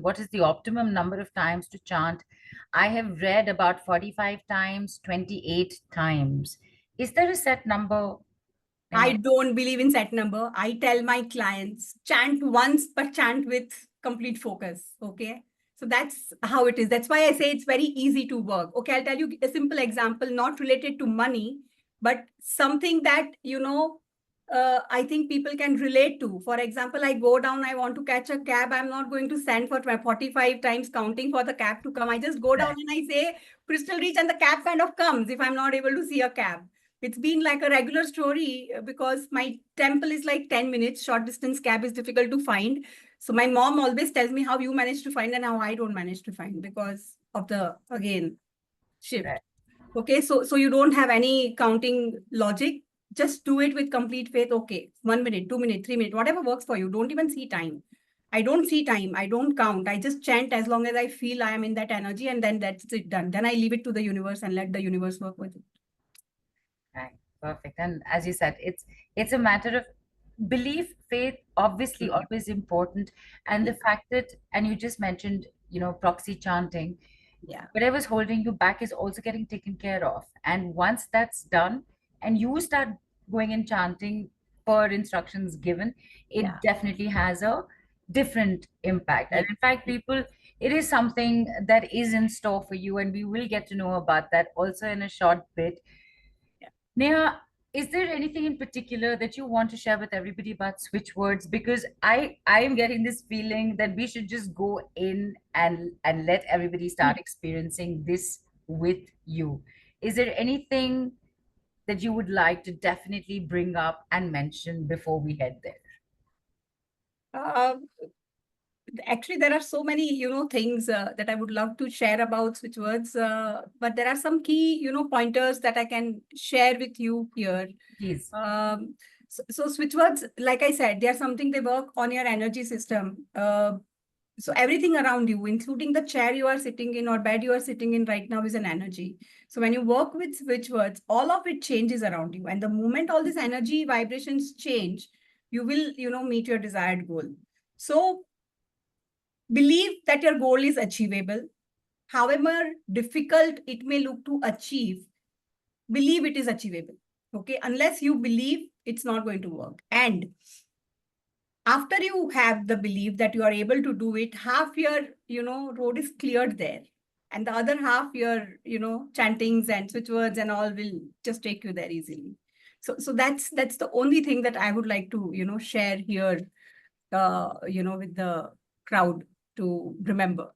what is the optimum number of times to chant? I have read about 45 times, 28 times. Is there a set number? I don't believe in set number. I tell my clients, chant once, but chant with complete focus. Okay. So that's how it is. That's why I say it's very easy to work. Okay. I'll tell you a simple example, not related to money, but something that, I think people can relate to. For example, I go down, I want to catch a cab. I'm not going to send for 45 times counting for the cab to come. I just go down and I say, Crystal Reach, and the cab kind of comes if I'm not able to see a cab. It's been like a regular story because my temple is like 10 minutes. Short distance cab is difficult to find. So my mom always tells me how you manage to find and how I don't manage to find because of the, again, shift. Right. Okay, so you don't have any counting logic. Just do it with complete faith. Okay, 1 minute, 2 minutes, 3 minutes, whatever works for you. Don't even see time. I don't see time. I don't count. I just chant as long as I feel I am in that energy, and then that's it done. Then I leave it to the universe and let the universe work with it. Right. Perfect. And as you said, it's a matter of belief, faith, obviously always important. And the fact that, and you just mentioned, proxy chanting, Yeah. whatever's holding you back is also getting taken care of. And once that's done, and you start going and chanting per instructions given, it Yeah. definitely has a different impact. And Yeah. in fact, people, it is something that is in store for you, and we will get to know about that also in a short bit. Yeah. Neha, is there anything in particular that you want to share with everybody about Switchwords? Because I am getting this feeling that we should just go in and let everybody start experiencing this with you. Is there anything that you would like to definitely bring up and mention before we head there? Uh, Actually, there are so many, things that I would love to share about Switchwords, but there are some key, pointers that I can share with you here. Please. So Switchwords, like I said, they are something they work on your energy system. So everything around you, including the chair you are sitting in or bed you are sitting in right now, is an energy. So when you work with Switchwords, all of it changes around you. And the moment all these energy vibrations change, you will, meet your desired goal. So believe that your goal is achievable. However difficult it may look to achieve, believe it is achievable. Okay, unless you believe, it's not going to work. And after you have the belief that you are able to do it, half your, road is cleared there. And the other half, your, chantings and switch words and all will just take you there easily. So that's the only thing that I would like to, share here, with the crowd to remember.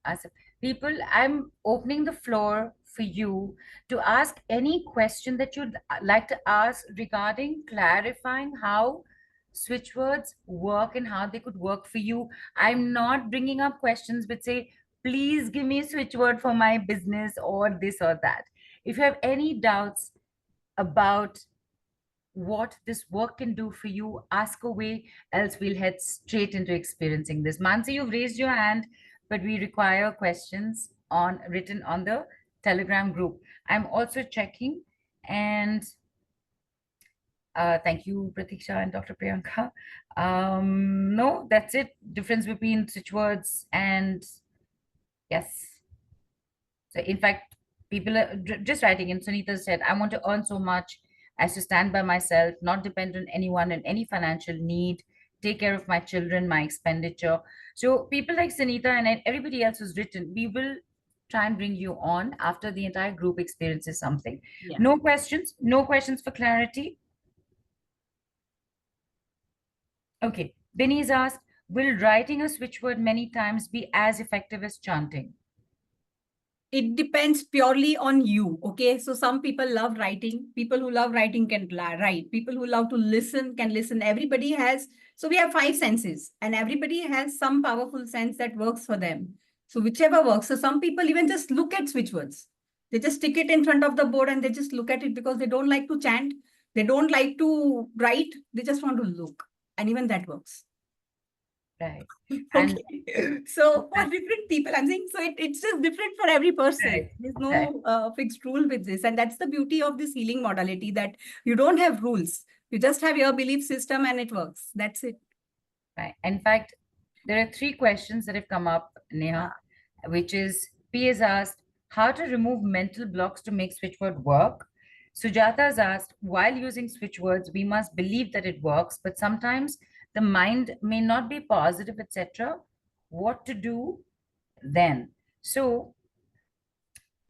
As people, I'm opening the floor for you to ask any question that you'd like to ask regarding clarifying how switch words work and how they could work for you. I'm not bringing up questions which say, please give me a switch word for my business or this or that. If you have any doubts about what this work can do for you, ask away, else we'll head straight into experiencing this. Mansi, you've raised your hand, but we require questions on written on the Telegram group. I'm also checking, and thank you, Pratiksha and Dr. Priyanka. No, that's it. Difference between switch words and yes. So in fact, people are just writing in. Sunita said, I want to earn so much as to stand by myself, not depend on anyone and any financial need, take care of my children, my expenditure. So people like Sunita and everybody else who's written, we will try and bring you on after the entire group experiences something. Yeah. No questions? No questions for clarity? Okay. Benny's asked, will writing a switch word many times be as effective as chanting? It depends purely on you. Okay. So some people love writing. People who love writing can write. People who love to listen can listen. Everybody has, so we have 5 senses and everybody has some powerful sense that works for them. So whichever works. So some people even just look at switch words. They just stick it in front of the board and they just look at it because they don't like to chant. They don't like to write. They just want to look. And even that works. Right. And Okay. So for different people, I'm saying, so it's just different for every person. right, There's right, no fixed rule with this. And that's the beauty of this healing modality, that you don't have rules. You just have your belief system and it works. That's it. right. In fact, There are three questions that have come up, Neha, Yeah. which is P has asked how to remove mental blocks to make switchword work. Sujata has asked, while using switchwords, we must believe that it works, but sometimes the mind may not be positive, etc. What to do then? So,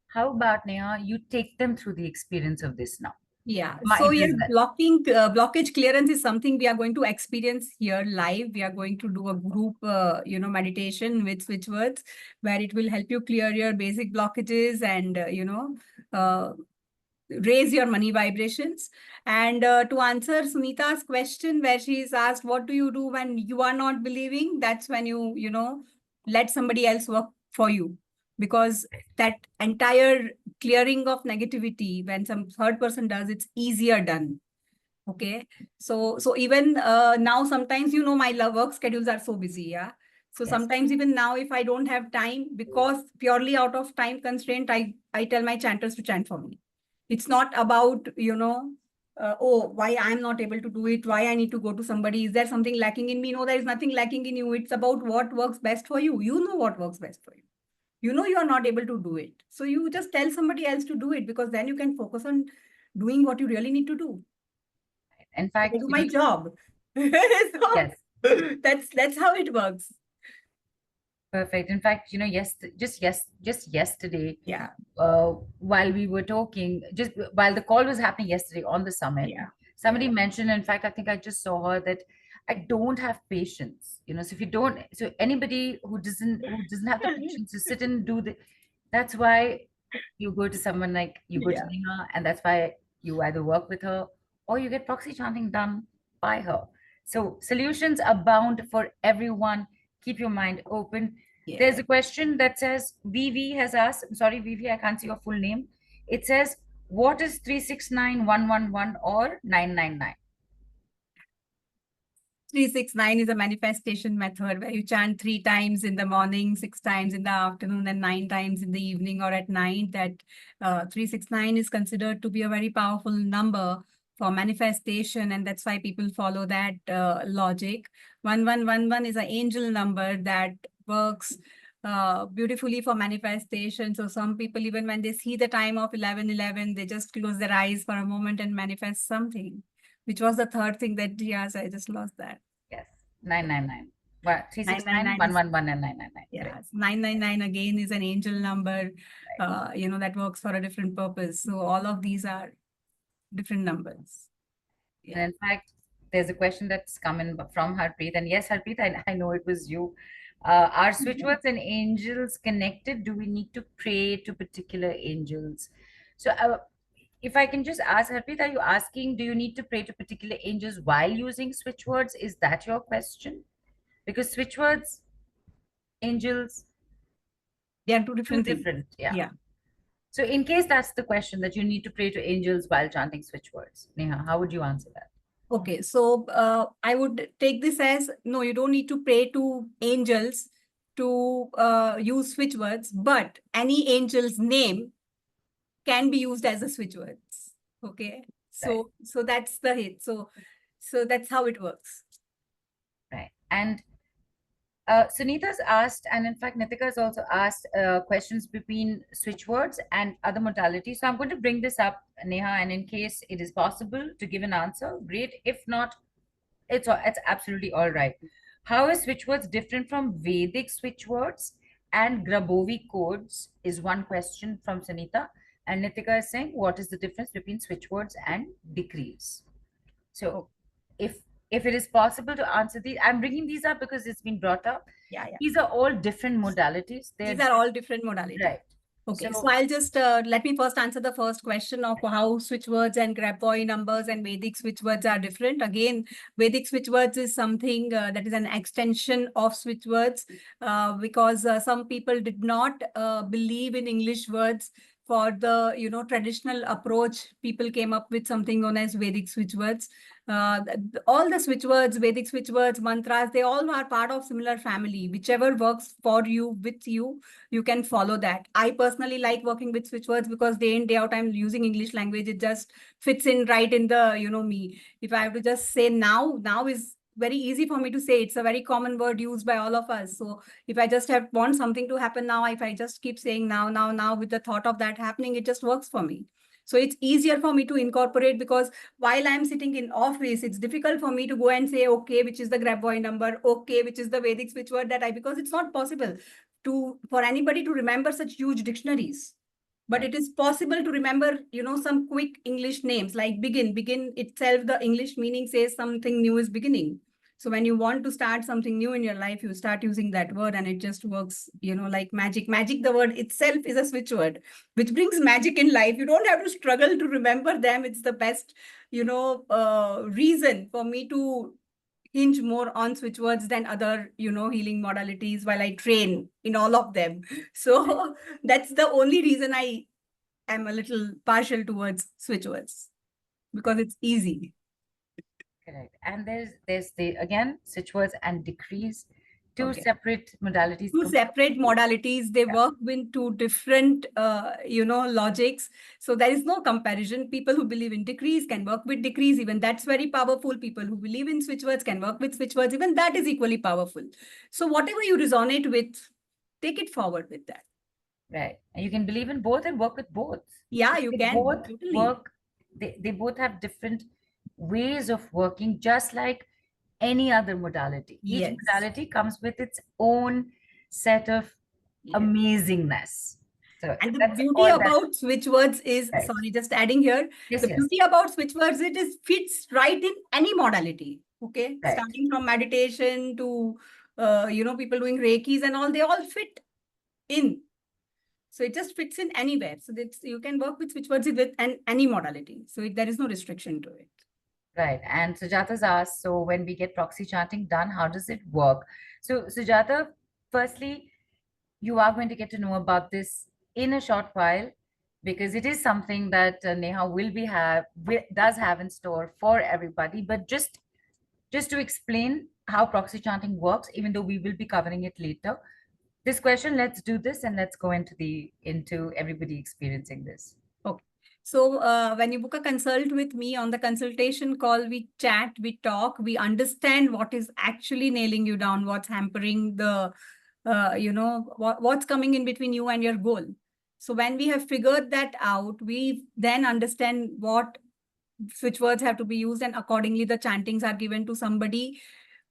how about Neha? You take them through the experience of this now. Yeah. So It yes, is that. blockage clearance is something we are going to experience here live. We are going to do a group, meditation with switchwords, where it will help you clear your basic blockages and, uh, raise your money vibrations. And to answer Sunita's question, where she's asked, what do you do when you are not believing? That's when you let somebody else work for you. Because that entire clearing of negativity, when some third person does, it's easier done. Okay. So even now, sometimes, my love work schedules are so busy. Yeah. So Yes. sometimes even now, if I don't have time, because purely out of time constraint, I tell my chanters to chant for me. It's not about, oh, why I'm not able to do it, why I need to go to somebody. Is there something lacking in me? No, there is nothing lacking in you. It's about what works best for you. You know what works best for you. You know you are not able to do it. So you just tell somebody else to do it, because then you can focus on doing what you really need to do. In I fact, do my job. So yes. that's how it works. Perfect. In fact, just yesterday, Yeah, while we were talking, just while the call was happening yesterday on the summit, yeah, yeah, somebody mentioned, in fact, I think I just saw her that I don't have patience. So if you don't, so anybody who doesn't have the patience to sit and do the, that's why you go to someone like you go to yeah. Neha, and that's why you either work with her or you get proxy chanting done by her. So solutions abound for everyone. Keep your mind open. There's Yeah. a question that says VV has asked. I'm sorry, VV, I can't see your full name. It says, what is 369 111 or 999? 369 is a manifestation method where you chant 3 times in the morning, 6 times in the afternoon, and 9 times in the evening or at night. That 369 is considered to be a very powerful number for manifestation, and that's why people follow that logic. 1111 is an angel number that works beautifully for manifestation. So some people, even when they see the time of 1111, they just close their eyes for a moment and manifest something. Which was the third thing that he asked? I just lost that. Yes, 999. What? Three six nine 999 one is, one one and 999. Correct. yeah, 999 again is an angel number, that works for a different purpose. So all of these are different numbers. And Yeah. in fact, there's a question that's come in from Harpreet. And yes, Harpreet, I know it was you. Are switchwords and angels connected? Do we need to pray to particular angels? So, if I can just ask, Harpreet, are you asking, do you need to pray to particular angels while using switchwords? Is that your question? Because switchwords, angels, They are two two different things. different. Yeah. Yeah. So, in case that's the question, that you need to pray to angels while chanting switchwords, Neha, how would you answer that? Okay. So I would take this as, no, you don't need to pray to angels to use switch words, but any angel's name can be used as a switch words. Okay. Right. So that's the hit. So that's how it works. Right. And Sunita's asked, and in fact, Nitika has also asked questions between switchwords and other modalities. So I'm going to bring this up, Neha, and in case it is possible to give an answer, great. If not, it's absolutely all right. How is switchwords different from Vedic switchwords and Grabovoi codes? Is one question from Sunita, and Nitika is saying, what is the difference between switchwords and decrees? So Oh, if if it is possible to answer these, I'm bringing these up because it's been brought up. yeah, yeah. These are all different modalities. These They're are all different modalities. right. Okay, so So I'll just let me first answer the first question of how switch words and Grabovoi numbers and Vedic switch words are different. Again, Vedic switch words is something that is an extension of switch words because some people did not believe in English words. For the traditional approach, people came up with something known as Vedic switch words. All the switch words, Vedic switch words, mantras, they all are part of similar family. Whichever works for you, with you, you can follow that. I personally like working with switchwords because day in, day out, I'm using English language. It just fits in right in the, me. If I have to just say now is very easy for me to say. It's a very common word used by all of us. So if I just have want something to happen now, if I just keep saying now with the thought of that happening, it just works for me. So it's easier for me to incorporate, because while I'm sitting in office, it's difficult for me to go and say, okay, which is the grab boy number, okay, which is the Vedic switch word that I, because it's not possible for anybody to remember such huge dictionaries. But Right. it is possible to remember, some quick English names like begin. Begin itself, the English meaning says something new is beginning. So when you want to start something new in your life, you start using that word and it just works, like magic. Magic, the word itself is a switch word, which brings magic in life. You don't have to struggle to remember them. It's the best, reason for me to hinge more on switch words than other, healing modalities while I train in all of them. So that's the only reason I am a little partial towards switch words, because it's easy. Correct. And there's the again switchwords and decrees, two Okay. separate modalities. Two separate modalities, they Yeah. work with two different, logics. So there is no comparison. People who believe in decrees can work with decrees, even that's very powerful. People who believe in switch words can work with switch words, even that is equally powerful. So whatever you resonate with, take it forward with that. Right. And you can believe in both and work with both. Yeah, Because you they can both totally. work, they both have different ways of working, just like any other modality. Each Yes. modality comes with its own set of Yes. amazingness. So And the that's beauty all that, about switch words is, right. sorry, just adding here, Yes, the yes. beauty about switch words, it is fits right in any modality. Okay. Right. Starting from meditation to, people doing Reikis and all, they all fit in. So it just fits in anywhere. So that's, you can work with switch words with any modality. So there is no restriction to it. Right. And Sujata's asked, so when we get proxy chanting done, how does it work? So, Sujata, firstly, you are going to get to know about this in a short while, because it is something that Neha does have in store for everybody. But just to explain how proxy chanting works, even though we will be covering it later, this question, let's do this and let's go into everybody experiencing this. Okay. So when you book a consult with me, on the consultation call, we chat, we talk, we understand what is actually nailing you down, what's hampering the, what's coming in between you and your goal. So when we have figured that out, we then understand what switch words have to be used, and accordingly the chantings are given to somebody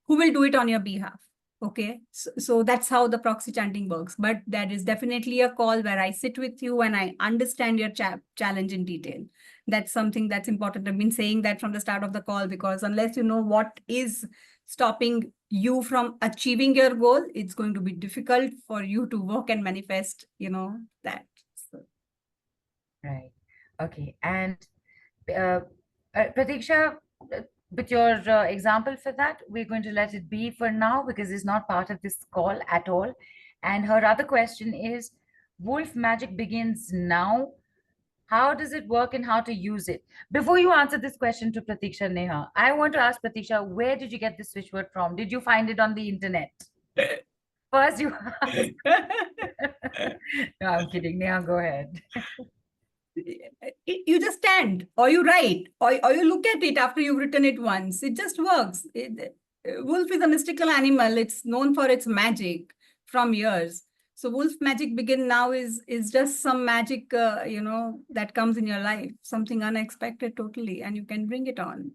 who will do it on your behalf. Okay, so that's how the proxy chanting works. But there is definitely a call where I sit with you and I understand your challenge in detail. That's something that's important. I've been saying that from the start of the call, because unless you know what is stopping you from achieving your goal, it's going to be difficult for you to work and manifest, that. So. Right. Okay. And uh, Pratiksha, uh, with your example for that, we're going to let it be for now because it's not part of this call at all. And her other question is, wolf magic begins now. How does it work and how to use it? Before you answer this question to Pratiksha, Neha, I want to ask Pratiksha, where did you get this switch word from? Did you find it on the internet? First, you ask. No, I'm kidding. Neha, go ahead. You just stand or you write or you look at it after you've written it once. It just works. Wolf is a mystical animal. It's known for its magic from years. So wolf magic begin now is just some magic, that comes in your life, something unexpected totally, and you can bring it on.